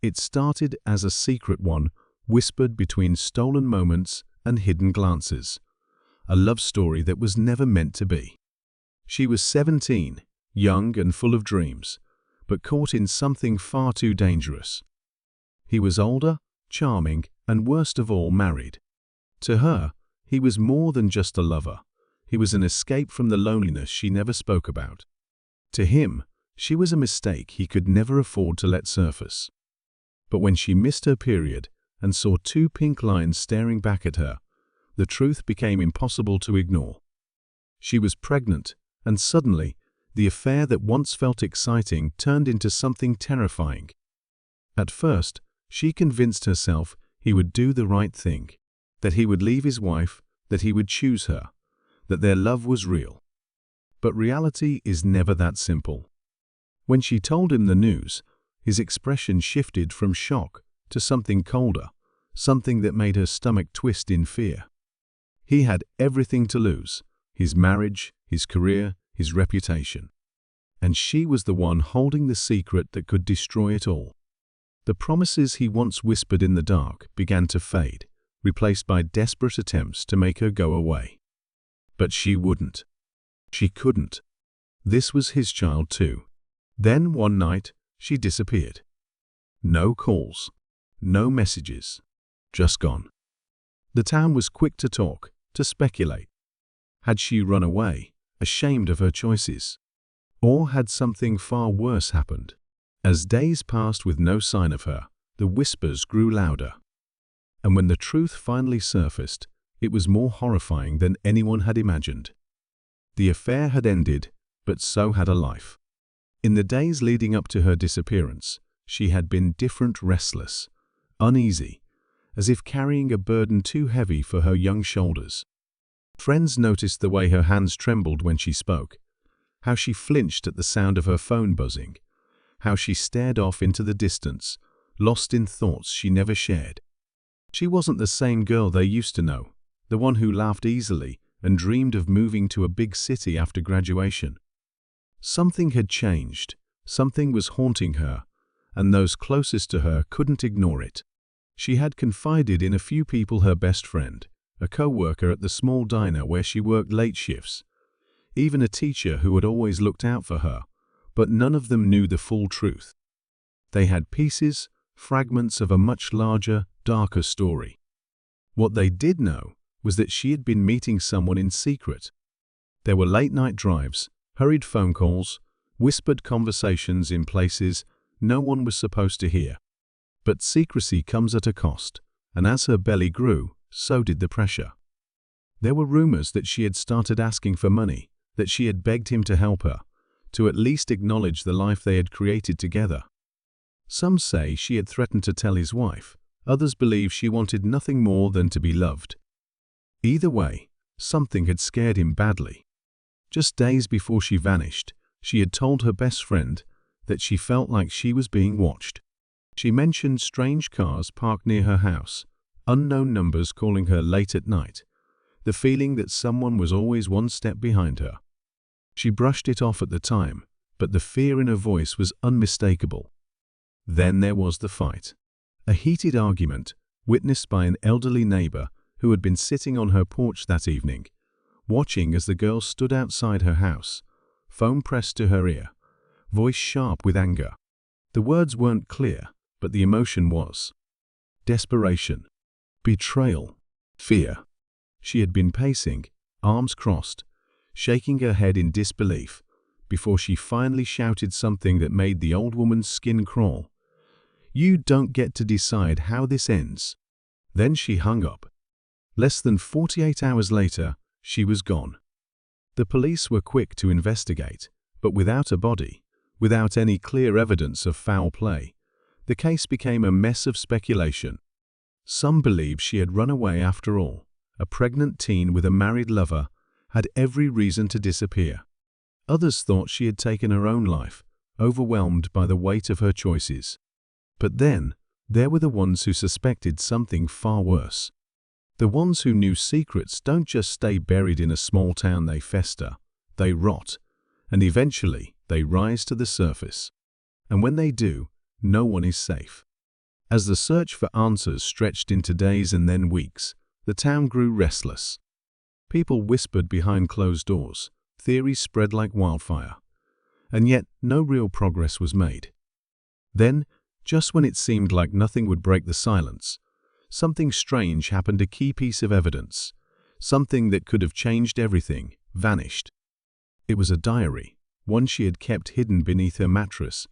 It started as a secret one, whispered between stolen moments and hidden glances. A love story that was never meant to be. She was 17, young and full of dreams, but caught in something far too dangerous. He was older, charming, and worst of all, married. To her, he was more than just a lover. He was an escape from the loneliness she never spoke about. To him, she was a mistake he could never afford to let surface. But when she missed her period and saw 2 pink lines staring back at her, the truth became impossible to ignore. She was pregnant, and suddenly, the affair that once felt exciting turned into something terrifying. At first, she convinced herself he would do the right thing, that he would leave his wife, that he would choose her, that their love was real. But reality is never that simple. When she told him the news, his expression shifted from shock to something colder, something that made her stomach twist in fear. He had everything to lose: his marriage, his career, his reputation. And she was the one holding the secret that could destroy it all. The promises he once whispered in the dark began to fade, replaced by desperate attempts to make her go away. But she wouldn't. She couldn't. This was his child too. Then one night, she disappeared. No calls, no messages, just gone. The town was quick to talk, to speculate. Had she run away, ashamed of her choices? Or had something far worse happened? As days passed with no sign of her, the whispers grew louder. And when the truth finally surfaced, it was more horrifying than anyone had imagined. The affair had ended, but so had a life. In the days leading up to her disappearance, she had been different, restless, uneasy, as if carrying a burden too heavy for her young shoulders. Friends noticed the way her hands trembled when she spoke, how she flinched at the sound of her phone buzzing, how she stared off into the distance, lost in thoughts she never shared. She wasn't the same girl they used to know, the one who laughed easily and dreamed of moving to a big city after graduation. Something had changed, something was haunting her, and those closest to her couldn't ignore it. She had confided in a few people: her best friend, a co-worker at the small diner where she worked late shifts, even a teacher who had always looked out for her, but none of them knew the full truth. They had pieces, fragments of a much larger, darker story. What they did know was that she had been meeting someone in secret. There were late-night drives, hurried phone calls, whispered conversations in places no one was supposed to hear. But secrecy comes at a cost, and as her belly grew, so did the pressure. There were rumors that she had started asking for money, that she had begged him to help her, to at least acknowledge the life they had created together. Some say she had threatened to tell his wife, others believe she wanted nothing more than to be loved. Either way, something had scared him badly. Just days before she vanished, she had told her best friend that she felt like she was being watched. She mentioned strange cars parked near her house, unknown numbers calling her late at night, the feeling that someone was always one step behind her. She brushed it off at the time, but the fear in her voice was unmistakable. Then there was the fight. A heated argument, witnessed by an elderly neighbor who had been sitting on her porch that evening, watching as the girl stood outside her house, phone pressed to her ear, voice sharp with anger. The words weren't clear, but the emotion was. Desperation, betrayal, fear. She had been pacing, arms crossed, shaking her head in disbelief, before she finally shouted something that made the old woman's skin crawl. "You don't get to decide how this ends." Then she hung up. Less than 48 hours later, she was gone. The police were quick to investigate, but without a body, without any clear evidence of foul play, the case became a mess of speculation. Some believed she had run away after all. A pregnant teen with a married lover had every reason to disappear. Others thought she had taken her own life, overwhelmed by the weight of her choices. But then, there were the ones who suspected something far worse. The ones who knew secrets don't just stay buried in a small town, they fester, they rot, and eventually they rise to the surface. And when they do, no one is safe. As the search for answers stretched into days and then weeks, the town grew restless. People whispered behind closed doors, theories spread like wildfire, and yet no real progress was made. Then, just when it seemed like nothing would break the silence, something strange happened. A key piece of evidence, something that could have changed everything, vanished. It was a diary, one she had kept hidden beneath her mattress,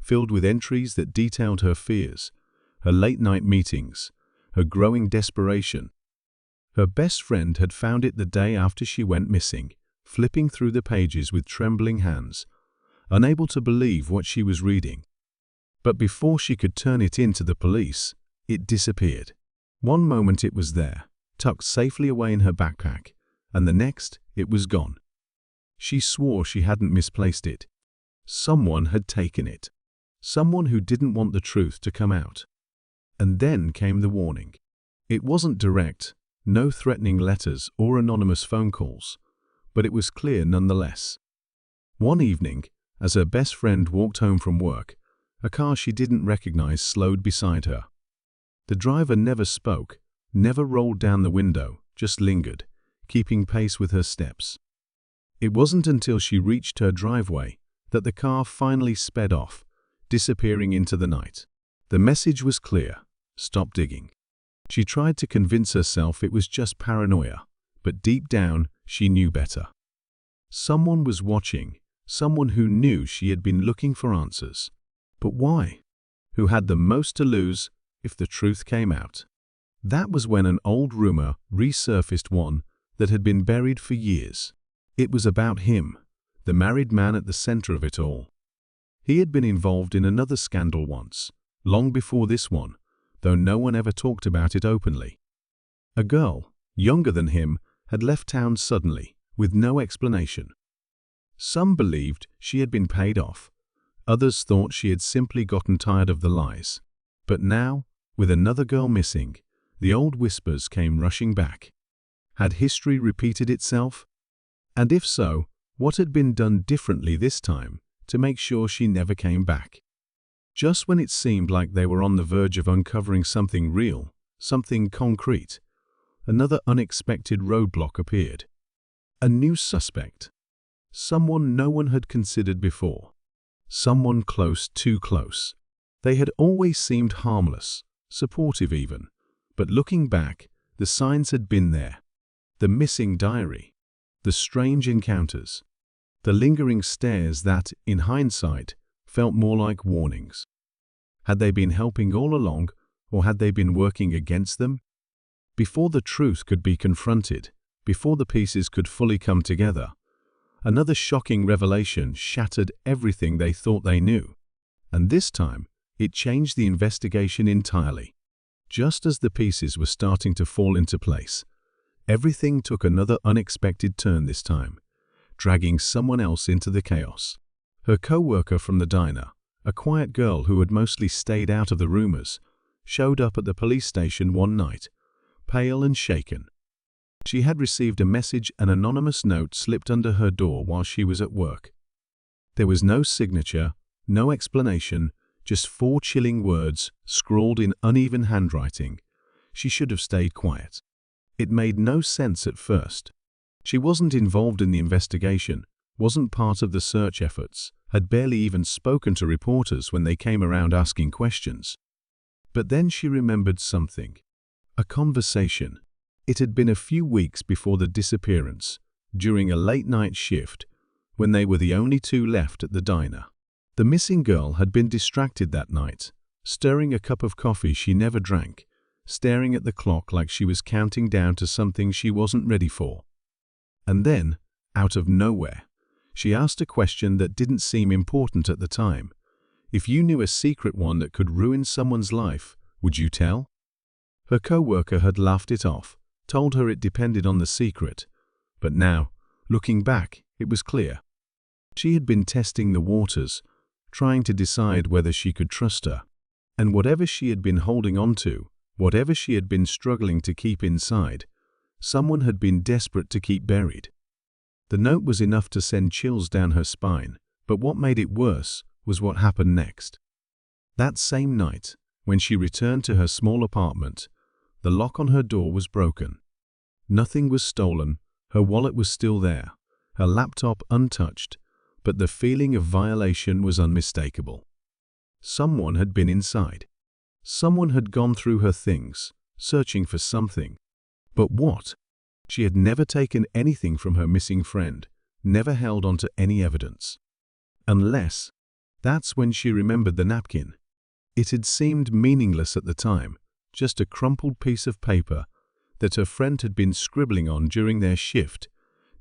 filled with entries that detailed her fears, her late-night meetings, her growing desperation. Her best friend had found it the day after she went missing, flipping through the pages with trembling hands, unable to believe what she was reading. But before she could turn it in to the police, it disappeared. One moment it was there, tucked safely away in her backpack, and the next it was gone. She swore she hadn't misplaced it. Someone had taken it. Someone who didn't want the truth to come out. And then came the warning. It wasn't direct, no threatening letters or anonymous phone calls, but it was clear nonetheless. One evening, as her best friend walked home from work, a car she didn't recognize slowed beside her. The driver never spoke, never rolled down the window, just lingered, keeping pace with her steps. It wasn't until she reached her driveway that the car finally sped off, disappearing into the night. The message was clear: stop digging. She tried to convince herself it was just paranoia, but deep down, she knew better. Someone was watching, someone who knew she had been looking for answers. But why? Who had the most to lose if the truth came out? That was when an old rumor resurfaced, one that had been buried for years. It was about him, the married man at the center of it all. He had been involved in another scandal once, long before this one, though no one ever talked about it openly. A girl, younger than him, had left town suddenly, with no explanation. Some believed she had been paid off. Others thought she had simply gotten tired of the lies. But now, with another girl missing, the old whispers came rushing back. Had history repeated itself? And if so, what had been done differently this time to make sure she never came back? Just when it seemed like they were on the verge of uncovering something real, something concrete, another unexpected roadblock appeared. A new suspect. Someone no one had considered before. Someone close, too close. They had always seemed harmless, supportive even, but looking back, the signs had been there. The missing diary, the strange encounters, the lingering stares that, in hindsight, felt more like warnings. Had they been helping all along, or had they been working against them? Before the truth could be confronted, before the pieces could fully come together, another shocking revelation shattered everything they thought they knew. And this time, it changed the investigation entirely. Just as the pieces were starting to fall into place, everything took another unexpected turn this time, dragging someone else into the chaos. Her co-worker from the diner, a quiet girl who had mostly stayed out of the rumors, showed up at the police station one night, pale and shaken. She had received a message, an anonymous note slipped under her door while she was at work. There was no signature, no explanation, just 4 chilling words scrawled in uneven handwriting. She should have stayed quiet. It made no sense at first. She wasn't involved in the investigation, wasn't part of the search efforts, had barely even spoken to reporters when they came around asking questions. But then she remembered something. A conversation. It had been a few weeks before the disappearance, during a late-night shift, when they were the only two left at the diner. The missing girl had been distracted that night, stirring a cup of coffee she never drank, staring at the clock like she was counting down to something she wasn't ready for. And then, out of nowhere, she asked a question that didn't seem important at the time. If you knew a secret, one that could ruin someone's life, would you tell? Her co-worker had laughed it off, told her it depended on the secret. But now, looking back, it was clear. She had been testing the waters, trying to decide whether she could trust her. And whatever she had been holding on to, whatever she had been struggling to keep inside, someone had been desperate to keep buried. The note was enough to send chills down her spine, but what made it worse was what happened next. That same night, When she returned to her small apartment, the lock on her door was broken. Nothing was stolen, her wallet was still there, her laptop untouched, but the feeling of violation was unmistakable. Someone had been inside. Someone had gone through her things, searching for something. But what? She had never taken anything from her missing friend, never held onto any evidence. Unless, that's when she remembered the napkin. It had seemed meaningless at the time, just a crumpled piece of paper that her friend had been scribbling on during their shift,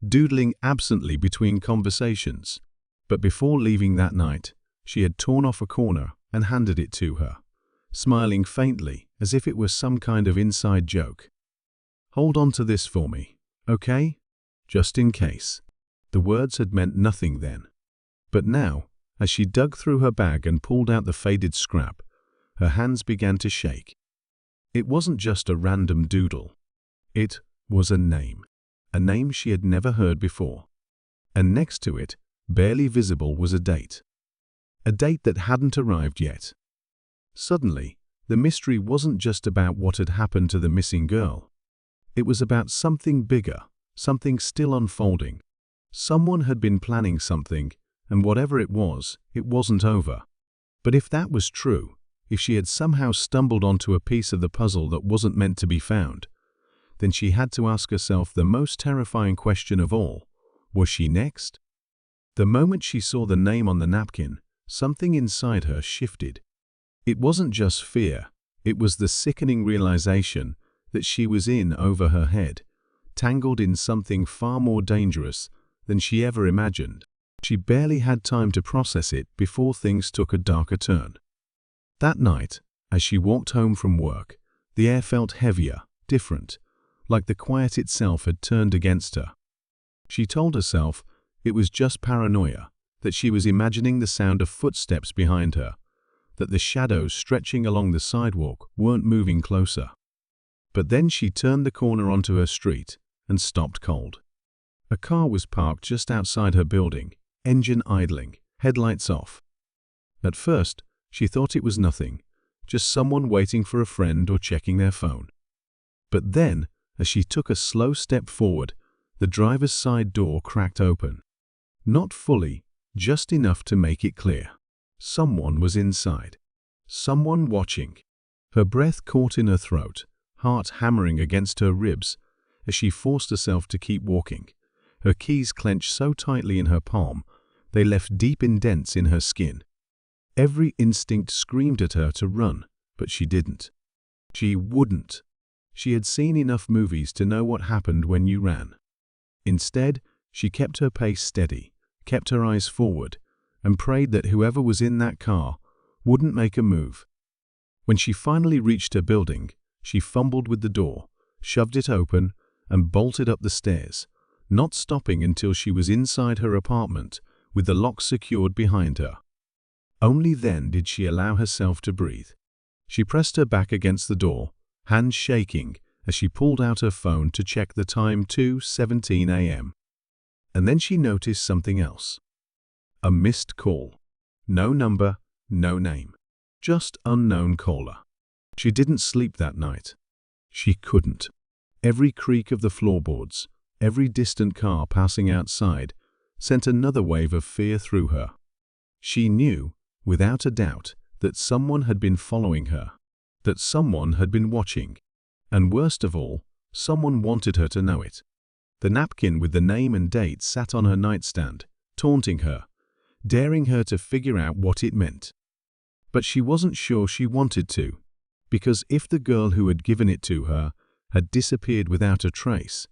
doodling absently between conversations. But before leaving that night, she had torn off a corner and handed it to her, smiling faintly as if it were some kind of inside joke. "Hold on to this for me, okay? Just in case." The words had meant nothing then. But now, as she dug through her bag and pulled out the faded scrap, her hands began to shake. It wasn't just a random doodle. It was a name she had never heard before. And next to it, barely visible, was a date that hadn't arrived yet. Suddenly, the mystery wasn't just about what had happened to the missing girl. It was about something bigger, something still unfolding. Someone had been planning something, and whatever it wasn't over. But if that was true, if she had somehow stumbled onto a piece of the puzzle that wasn't meant to be found, then she had to ask herself the most terrifying question of all: was she next? The moment she saw the name on the napkin, something inside her shifted. It wasn't just fear, it was the sickening realization that she was in over her head, tangled in something far more dangerous than she ever imagined. She barely had time to process it before things took a darker turn. That night, as she walked home from work, the air felt heavier, different, like the quiet itself had turned against her. She told herself it was just paranoia, that she was imagining the sound of footsteps behind her, that the shadows stretching along the sidewalk weren't moving closer. But then she turned the corner onto her street and stopped cold. A car was parked just outside her building, engine idling, headlights off. At first, she thought it was nothing, just someone waiting for a friend or checking their phone. But then, as she took a slow step forward, the driver's side door cracked open. Not fully, just enough to make it clear. Someone was inside. Someone watching. Her breath caught in her throat, heart hammering against her ribs as she forced herself to keep walking. Her keys clenched so tightly in her palm, they left deep indents in her skin. Every instinct screamed at her to run, but she didn't. She wouldn't. She had seen enough movies to know what happened when you ran. Instead, she kept her pace steady, kept her eyes forward, and prayed that whoever was in that car wouldn't make a move. When she finally reached her building, she fumbled with the door, shoved it open, and bolted up the stairs, not stopping until she was inside her apartment with the lock secured behind her. Only then did she allow herself to breathe. She pressed her back against the door, hands shaking as she pulled out her phone to check the time, 2:17 a.m. And then she noticed something else. A missed call. No number, no name. Just unknown caller. She didn't sleep that night. She couldn't. Every creak of the floorboards, every distant car passing outside, sent another wave of fear through her. She knew, without a doubt, that someone had been following her, that someone had been watching, and worst of all, someone wanted her to know it. The napkin with the name and date sat on her nightstand, taunting her, daring her to figure out what it meant. But she wasn't sure she wanted to, because if the girl who had given it to her had disappeared without a trace,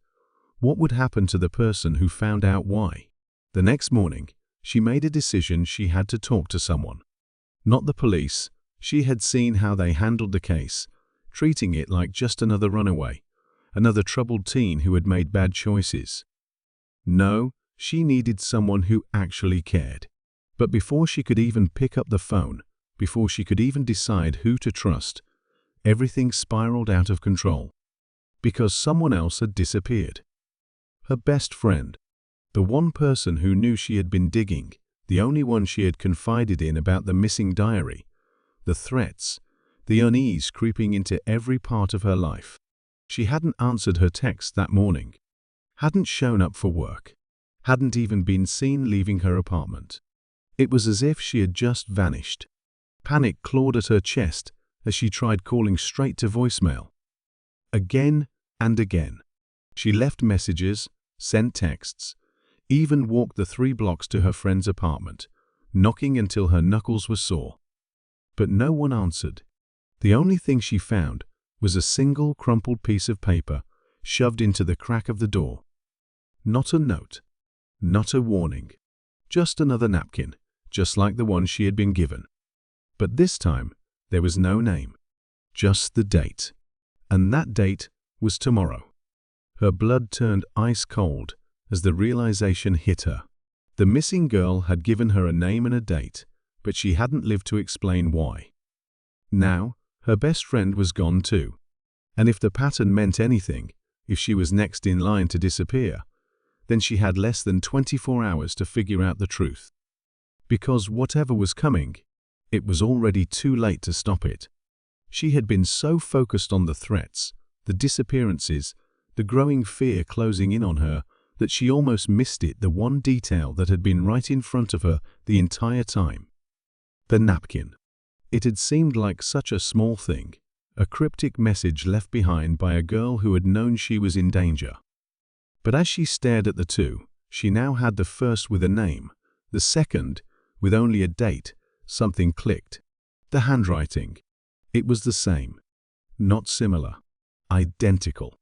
what would happen to the person who found out why? The next morning, she made a decision she had to talk to someone. Not the police. She had seen how they handled the case, treating it like just another runaway, another troubled teen who had made bad choices. No, she needed someone who actually cared. But before she could even pick up the phone, before she could even decide who to trust, everything spiraled out of control. Because someone else had disappeared. Her best friend. The one person who knew she had been digging, the only one she had confided in about the missing diary, the threats, the unease creeping into every part of her life. She hadn't answered her text that morning, hadn't shown up for work, hadn't even been seen leaving her apartment. It was as if she had just vanished. Panic clawed at her chest as she tried calling straight to voicemail. Again and again. She left messages, sent texts, even walked the 3 blocks to her friend's apartment, knocking until her knuckles were sore. But no one answered. The only thing she found was a single crumpled piece of paper shoved into the crack of the door. Not a note, not a warning, just another napkin, just like the one she had been given. But this time, there was no name, just the date. And that date was tomorrow. Her blood turned ice cold as the realization hit her. The missing girl had given her a name and a date, but she hadn't lived to explain why. Now, her best friend was gone too. And if the pattern meant anything, if she was next in line to disappear, then she had less than 24 hours to figure out the truth. Because whatever was coming, it was already too late to stop it. She had been so focused on the threats, the disappearances, the growing fear closing in on her, that she almost missed the one detail that had been right in front of her the entire time. The napkin. It had seemed like such a small thing, a cryptic message left behind by a girl who had known she was in danger. But as she stared at the two, she now had the first with a name, the second with only a date. Something clicked. The handwriting. It was the same. Not similar. Identical.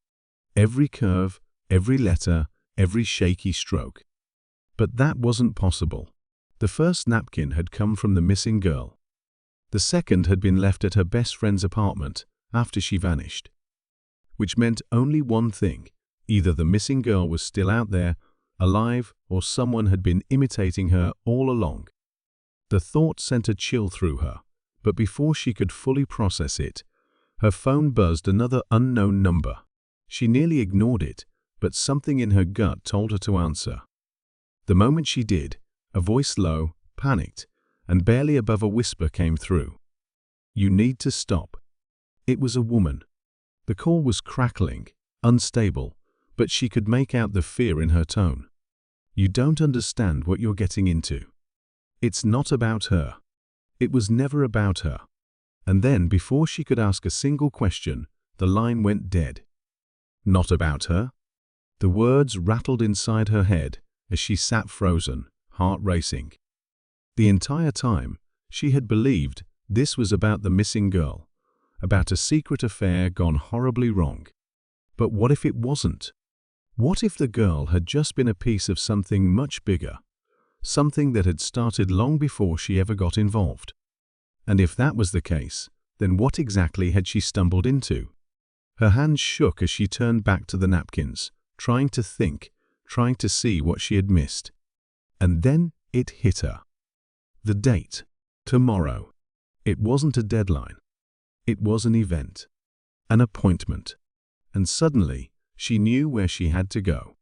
Every curve, every letter, every shaky stroke. But that wasn't possible. The first napkin had come from the missing girl. The second had been left at her best friend's apartment after she vanished. Which meant only one thing. Either the missing girl was still out there, alive, or someone had been imitating her all along. The thought sent a chill through her, but before she could fully process it, her phone buzzed another unknown number. She nearly ignored it, but something in her gut told her to answer. The moment she did, a voice low, panicked, and barely above a whisper came through. "You need to stop." It was a woman. The call was crackling, unstable, but she could make out the fear in her tone. "You don't understand what you're getting into. It's not about her. It was never about her." And then, before she could ask a single question, the line went dead. "Not about her?" The words rattled inside her head as she sat frozen, heart racing. The entire time, she had believed this was about the missing girl, about a secret affair gone horribly wrong. But what if it wasn't? What if the girl had just been a piece of something much bigger? Something that had started long before she ever got involved. And if that was the case, then what exactly had she stumbled into? Her hands shook as she turned back to the napkins, trying to think, trying to see what she had missed. And then it hit her. The date. Tomorrow. It wasn't a deadline. It was an event. An appointment. And suddenly, she knew where she had to go.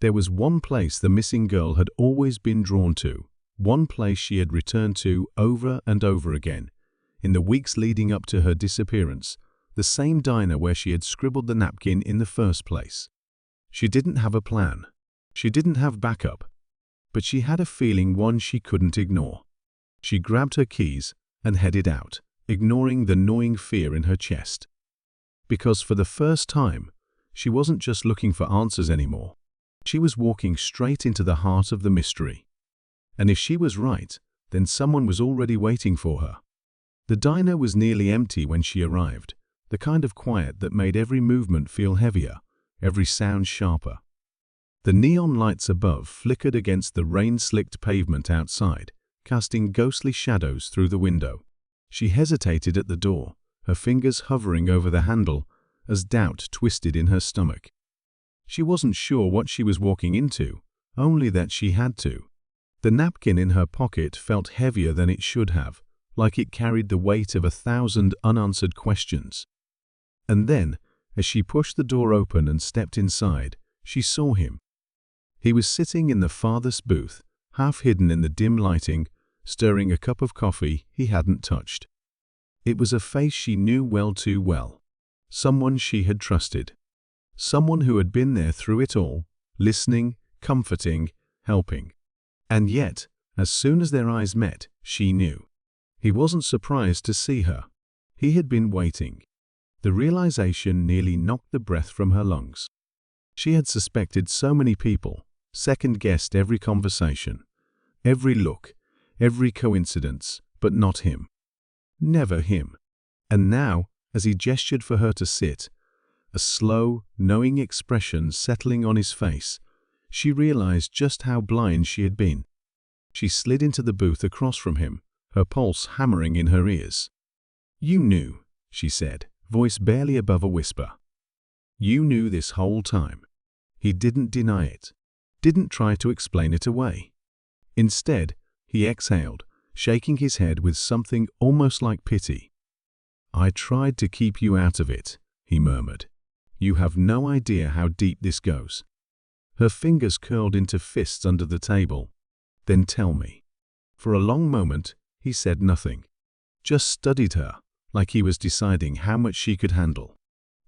There was one place the missing girl had always been drawn to, one place she had returned to over and over again. In the weeks leading up to her disappearance, the same diner where she had scribbled the napkin in the first place. She didn't have a plan. She didn't have backup. But she had a feeling, one she couldn't ignore. She grabbed her keys and headed out, ignoring the gnawing fear in her chest. Because for the first time, she wasn't just looking for answers anymore. She was walking straight into the heart of the mystery. And if she was right, then someone was already waiting for her. The diner was nearly empty when she arrived, the kind of quiet that made every movement feel heavier, every sound sharper. The neon lights above flickered against the rain-slicked pavement outside, casting ghostly shadows through the window. She hesitated at the door, her fingers hovering over the handle as doubt twisted in her stomach. She wasn't sure what she was walking into, only that she had to. The napkin in her pocket felt heavier than it should have, like it carried the weight of 1,000 unanswered questions. And then, as she pushed the door open and stepped inside, she saw him. He was sitting in the farthest booth, half hidden in the dim lighting, stirring a cup of coffee he hadn't touched. It was a face she knew well too well. Someone she had trusted. Someone who had been there through it all, listening, comforting, helping. And yet, as soon as their eyes met, she knew. He wasn't surprised to see her. He had been waiting. The realization nearly knocked the breath from her lungs. She had suspected so many people, second-guessed every conversation, every look, every coincidence, but not him. Never him. And now, as he gestured for her to sit, a slow, knowing expression settling on his face, she realized just how blind she had been. She slid into the booth across from him, her pulse hammering in her ears. "You knew," she said, voice barely above a whisper. "You knew this whole time." He didn't deny it, didn't try to explain it away. Instead, he exhaled, shaking his head with something almost like pity. "I tried to keep you out of it," he murmured. "You have no idea how deep this goes." Her fingers curled into fists under the table. "Then tell me." For a long moment, he said nothing. Just studied her, like he was deciding how much she could handle.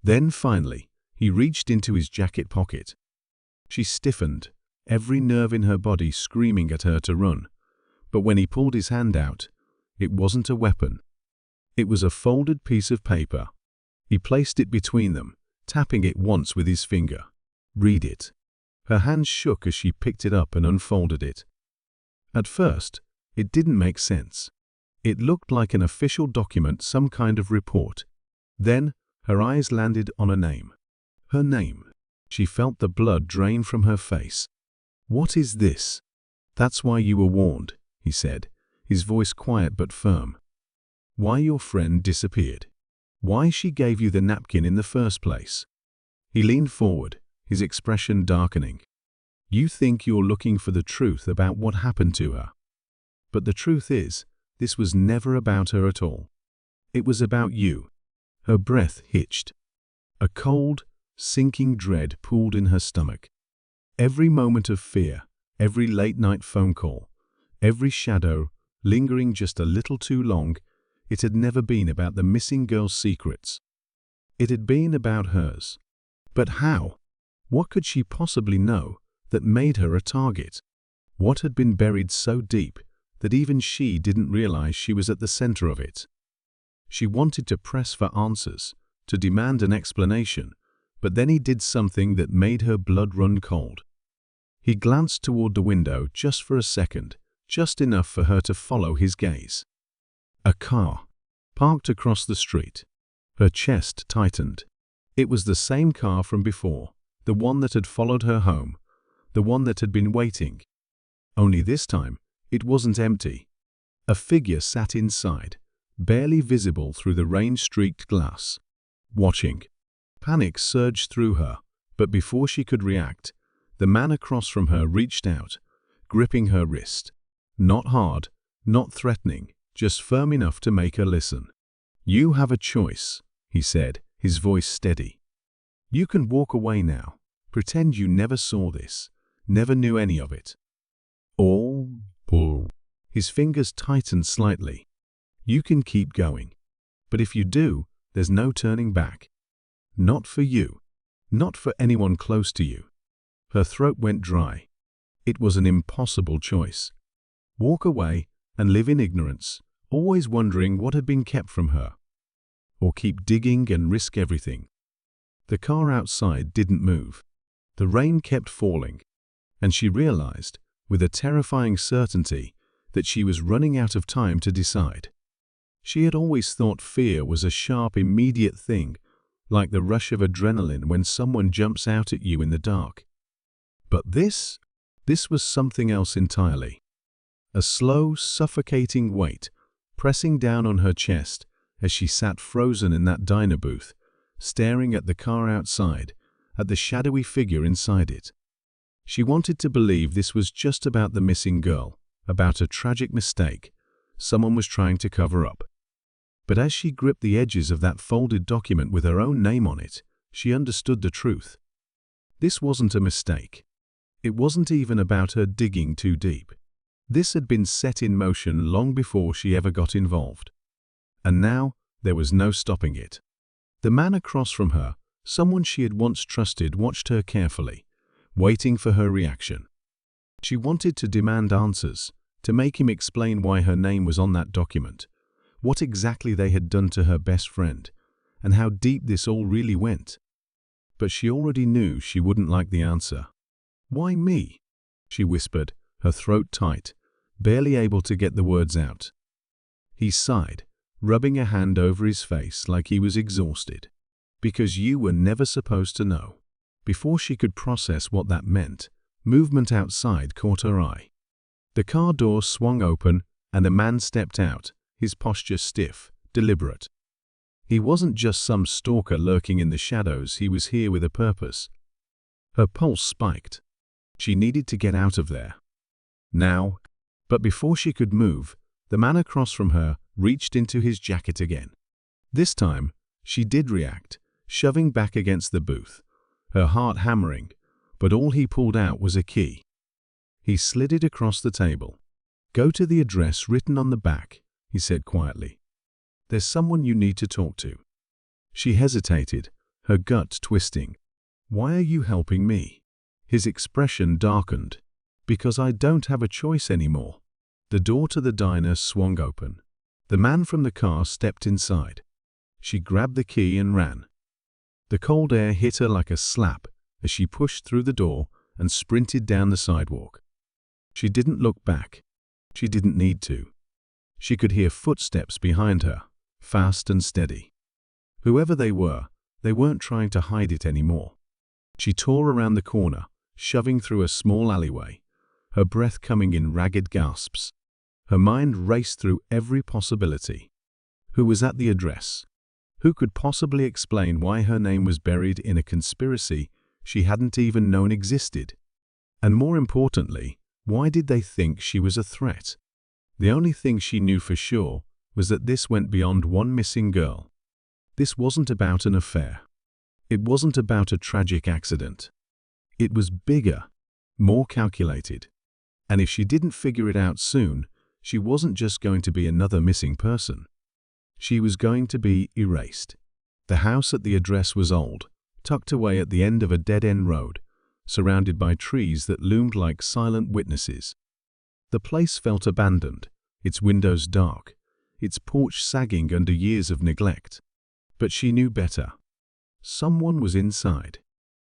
Then finally, he reached into his jacket pocket. She stiffened, every nerve in her body screaming at her to run. But when he pulled his hand out, it wasn't a weapon. It was a folded piece of paper. He placed it between them, tapping it once with his finger. "Read it." Her hands shook as she picked it up and unfolded it. At first, it didn't make sense. It looked like an official document, some kind of report. Then, her eyes landed on a name. Her name. She felt the blood drain from her face. "What is this?" "That's why you were warned," he said, his voice quiet but firm. "Why your friend disappeared. Why she gave you the napkin in the first place." He leaned forward, his expression darkening. "You think you're looking for the truth about what happened to her. But the truth is, this was never about her at all. It was about you." Her breath hitched. A cold, sinking dread pooled in her stomach. Every moment of fear, every late-night phone call, every shadow, lingering just a little too long, it had never been about the missing girl's secrets. It had been about hers. But how? What could she possibly know that made her a target? What had been buried so deep that even she didn't realize she was at the center of it? She wanted to press for answers, to demand an explanation, but then he did something that made her blood run cold. He glanced toward the window just for a second, just enough for her to follow his gaze. A car, parked across the street. Her chest tightened. It was the same car from before, the one that had followed her home, the one that had been waiting. Only this time, it wasn't empty. A figure sat inside, barely visible through the rain-streaked glass, watching. Panic surged through her, but before she could react, the man across from her reached out, gripping her wrist. Not hard, not threatening, just firm enough to make her listen. "You have a choice," he said, his voice steady. "You can walk away now, pretend you never saw this, never knew any of it. Or, pull." His fingers tightened slightly. "You can keep going. But if you do, there's no turning back. Not for you. Not for anyone close to you." Her throat went dry. It was an impossible choice. Walk away and live in ignorance, always wondering what had been kept from her. Or keep digging and risk everything. The car outside didn't move. The rain kept falling, and she realized, with a terrifying certainty, that she was running out of time to decide. She had always thought fear was a sharp, immediate thing, like the rush of adrenaline when someone jumps out at you in the dark. But this was something else entirely. A slow, suffocating weight, pressing down on her chest as she sat frozen in that diner booth, staring at the car outside, at the shadowy figure inside it. She wanted to believe this was just about the missing girl, about a tragic mistake someone was trying to cover up. But as she gripped the edges of that folded document with her own name on it, she understood the truth. This wasn't a mistake. It wasn't even about her digging too deep. This had been set in motion long before she ever got involved. And now, There was no stopping it. The man across from her, someone she had once trusted, watched her carefully, waiting for her reaction. She wanted to demand answers, to make him explain why her name was on that document, what exactly they had done to her best friend, and how deep this all really went. But she already knew she wouldn't like the answer. "Why me?" she whispered, her throat tight, barely able to get the words out. He sighed, rubbing a hand over his face like he was exhausted. "Because you were never supposed to know." Before she could process what that meant, movement outside caught her eye. The car door swung open and a man stepped out, his posture stiff, deliberate. He wasn't just some stalker lurking in the shadows, he was here with a purpose. Her pulse spiked. She needed to get out of there. Now. But before she could move, the man across from her reached into his jacket again. This time, she did react, shoving back against the booth, her heart hammering, but all he pulled out was a key. He slid it across the table. "Go to the address written on the back," he said quietly. "There's someone you need to talk to." She hesitated, her gut twisting. "Why are you helping me?" His expression darkened. "Because I don't have a choice anymore." The door to the diner swung open. The man from the car stepped inside. She grabbed the key and ran. The cold air hit her like a slap as she pushed through the door and sprinted down the sidewalk. She didn't look back. She didn't need to. She could hear footsteps behind her, fast and steady. Whoever they weren't trying to hide it anymore. She tore around the corner, shoving through a small alleyway, her breath coming in ragged gasps. Her mind raced through every possibility. Who was at the address? Who could possibly explain why her name was buried in a conspiracy she hadn't even known existed? And more importantly, why did they think she was a threat? The only thing she knew for sure was that this went beyond one missing girl. This wasn't about an affair. It wasn't about a tragic accident. It was bigger, more calculated. And if she didn't figure it out soon, she wasn't just going to be another missing person. She was going to be erased. The house at the address was old, tucked away at the end of a dead-end road, surrounded by trees that loomed like silent witnesses. The place felt abandoned, its windows dark, its porch sagging under years of neglect. But she knew better. Someone was inside.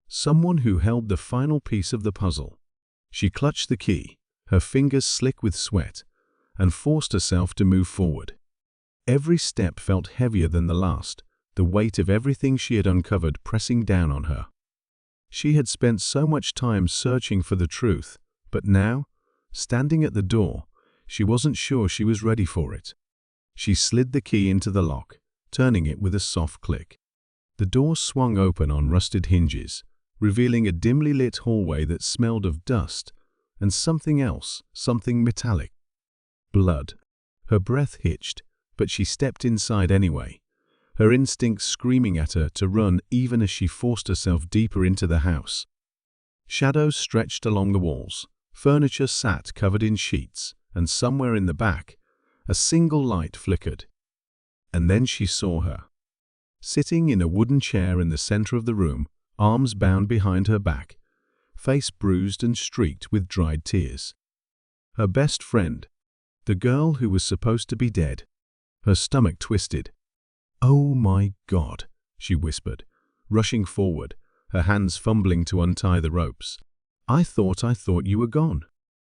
Someone who held the final piece of the puzzle. She clutched the key, her fingers slick with sweat, and forced herself to move forward. Every step felt heavier than the last, the weight of everything she had uncovered pressing down on her. She had spent so much time searching for the truth, but now, standing at the door, she wasn't sure she was ready for it. She slid the key into the lock, turning it with a soft click. The door swung open on rusted hinges, revealing a dimly lit hallway that smelled of dust and something else, something metallic. Blood. Her breath hitched, but she stepped inside anyway, her instincts screaming at her to run even as she forced herself deeper into the house. Shadows stretched along the walls, furniture sat covered in sheets, and somewhere in the back, a single light flickered. And then she saw her. Sitting in a wooden chair in the center of the room, arms bound behind her back, face bruised and streaked with dried tears. Her best friend, the girl who was supposed to be dead. Her stomach twisted. "Oh my God," she whispered, rushing forward, her hands fumbling to untie the ropes. I thought you were gone."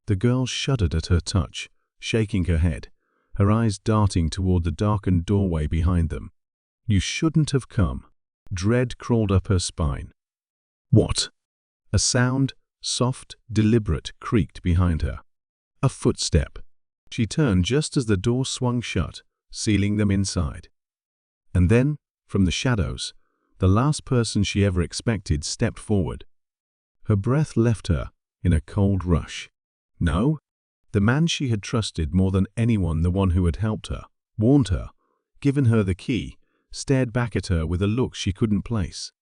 The girl shuddered at her touch, shaking her head, her eyes darting toward the darkened doorway behind them. "You shouldn't have come." Dread crawled up her spine. What? A sound, soft, deliberate, creaked behind her. A footstep. She turned just as the door swung shut, sealing them inside. And then, from the shadows, the last person she ever expected stepped forward. Her breath left her in a cold rush. No, the man she had trusted more than anyone, the one who had helped her, warned her, given her the key, stared back at her with a look she couldn't place.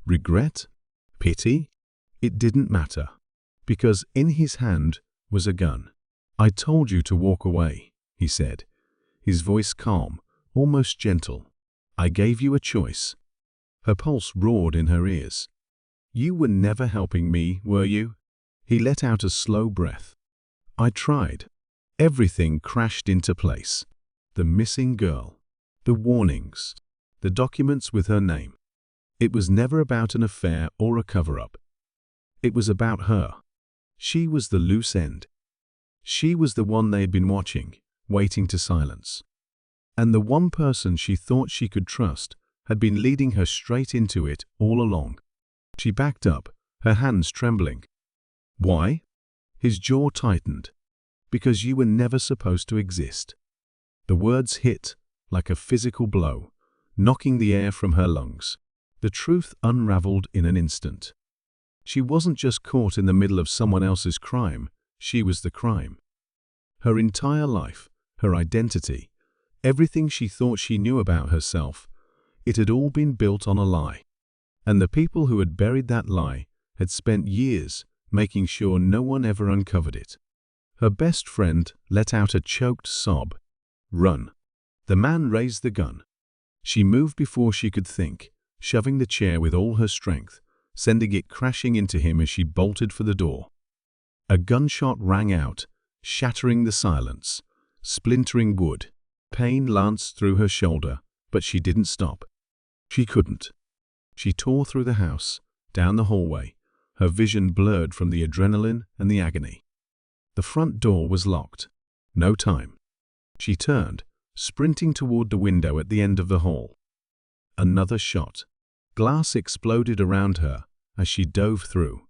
Regret? Pity? It didn't matter, because in his hand was a gun. "I told you to walk away," he said, his voice calm, almost gentle. "I gave you a choice." Her pulse roared in her ears. "You were never helping me, were you?" He let out a slow breath. "I tried." Everything crashed into place. The missing girl, the warnings, the documents with her name. It was never about an affair or a cover-up. It was about her. She was the loose end. She was the one they had been watching, waiting to silence. And the one person she thought she could trust had been leading her straight into it all along. She backed up, her hands trembling. "Why?" His jaw tightened. "Because you were never supposed to exist." The words hit like a physical blow, knocking the air from her lungs. The truth unraveled in an instant. She wasn't just caught in the middle of someone else's crime, she was the crime. Her entire life, her identity, everything she thought she knew about herself, it had all been built on a lie. And the people who had buried that lie had spent years making sure no one ever uncovered it. Her best friend let out a choked sob. "Run." The man raised the gun. She moved before she could think, shoving the chair with all her strength, sending it crashing into him as she bolted for the door. A gunshot rang out, shattering the silence, splintering wood. Pain lanced through her shoulder, but she didn't stop. She couldn't. She tore through the house, down the hallway, her vision blurred from the adrenaline and the agony. The front door was locked. No time. She turned, sprinting toward the window at the end of the hall. Another shot. Glass exploded around her as she dove through,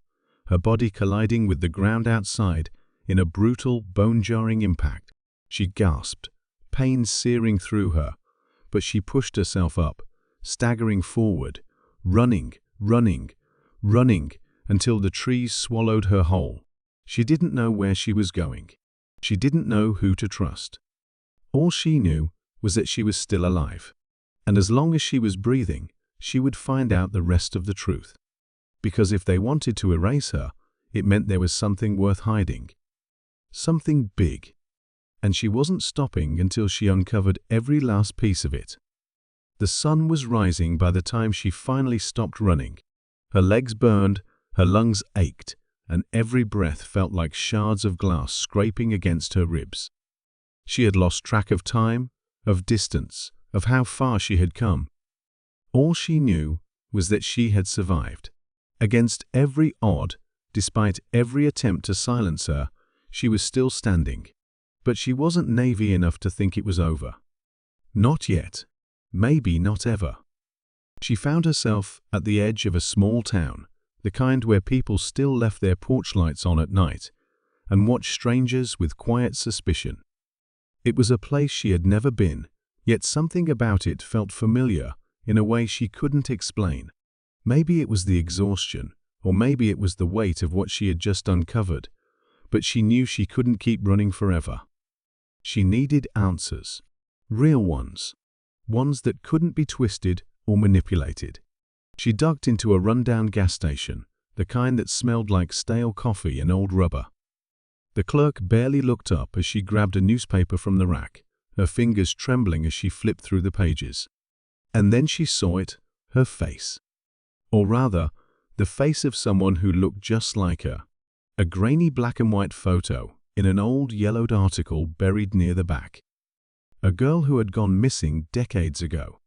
her body colliding with the ground outside in a brutal, bone-jarring impact. She gasped, pain searing through her, but she pushed herself up, staggering forward, running, until the trees swallowed her whole. She didn't know where she was going. She didn't know who to trust. All she knew was that she was still alive, and as long as she was breathing, she would find out the rest of the truth. Because if they wanted to erase her, it meant there was something worth hiding. Something big. And she wasn't stopping until she uncovered every last piece of it. The sun was rising by the time she finally stopped running. Her legs burned, her lungs ached, and every breath felt like shards of glass scraping against her ribs. She had lost track of time, of distance, of how far she had come. All she knew was that she had survived. Against every odd, despite every attempt to silence her, she was still standing. But she wasn't naive enough to think it was over. Not yet. Maybe not ever. She found herself at the edge of a small town, the kind where people still left their porch lights on at night and watched strangers with quiet suspicion. It was a place she had never been, yet something about it felt familiar in a way she couldn't explain. Maybe it was the exhaustion, or maybe it was the weight of what she had just uncovered, but she knew she couldn't keep running forever. She needed answers. Real ones. Ones that couldn't be twisted or manipulated. She ducked into a rundown gas station, the kind that smelled like stale coffee and old rubber. The clerk barely looked up as she grabbed a newspaper from the rack, her fingers trembling as she flipped through the pages. And then she saw it, her face. Or rather, the face of someone who looked just like her. A grainy black and white photo in an old yellowed article buried near the back. A girl who had gone missing decades ago.